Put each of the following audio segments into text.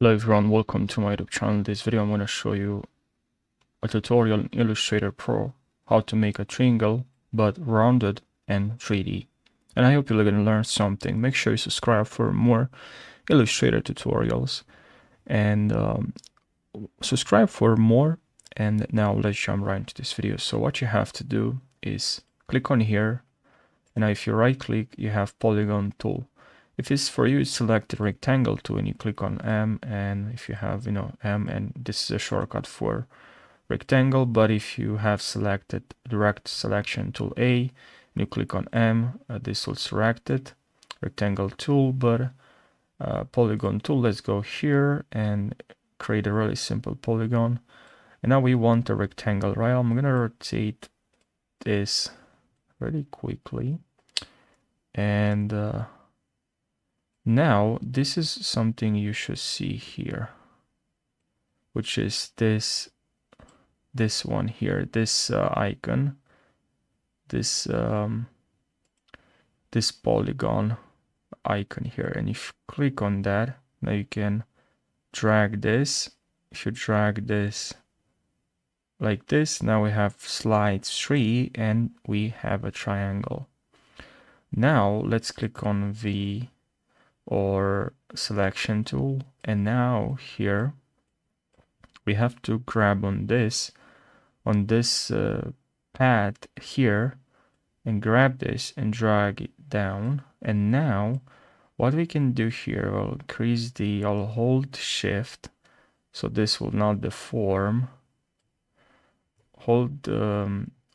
Hello everyone, welcome to my YouTube channel. In this video I'm going to show you a tutorial in Illustrator Pro how to make a triangle but rounded and 3D. And I hope you're going to learn something. Make sure you subscribe for more Illustrator tutorials and subscribe for more. And now let's jump right into this video. So what you have to do is click on here, and now if you right click you have polygon tool. If it's for you, select the rectangle tool and you click on M, and if you have M, and this is a shortcut for rectangle, but if you have selected direct selection tool A and you click on M, this will select it, rectangle tool. But polygon tool, let's go here and create a really simple polygon. And now we want a rectangle, right? I'm gonna rotate this really quickly, and now this is something you should see here, which is this one here, this icon, this this polygon icon here. And if you click on that, now you can drag this. If you drag this like this, now we have slide 3 and we have a triangle. Now let's click on V or selection tool, and now here we have to grab on this path here and grab this and drag it down. And now what we can do here, we'll increase I'll hold shift so this will not deform. Hold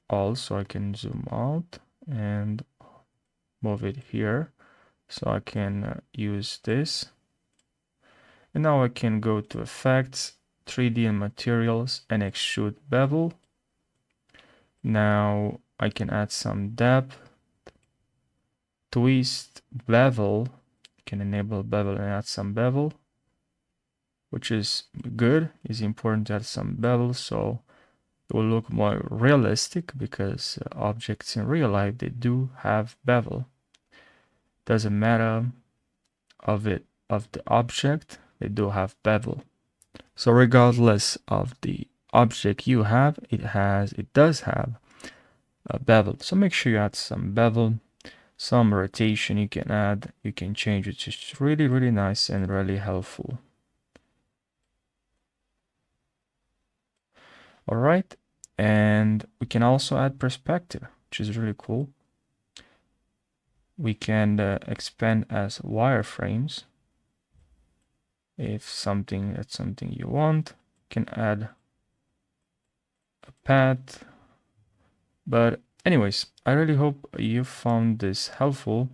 Alt so I can zoom out and move it here so I can use this. And now I can go to effects, 3D and materials, and extrude bevel. Now I can add some depth, twist, bevel. You can enable bevel and add some bevel, which is good. It's important to add some bevel so it will look more realistic, because objects in real life, they do have bevel. Doesn't matter of the object, they do have bevel. So regardless of the object you have, it does have a bevel. So make sure you add some bevel, some rotation you can add, you can change it. It's really nice and really helpful. All right, and we can also add perspective, which is really cool. We can expand as wireframes. If that's something you want, you can add a path. But anyways, I really hope you found this helpful.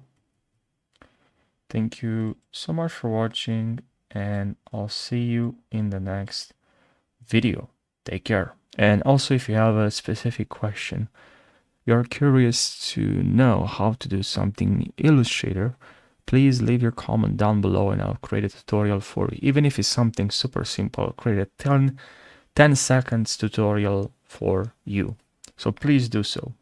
Thank you so much for watching, and I'll see you in the next video. Take care. And also, if you have a specific question, you're curious to know how to do something in Illustrator, please leave your comment down below and I'll create a tutorial for you. Even if it's something super simple, I'll create a 10 seconds tutorial for you. So please do so.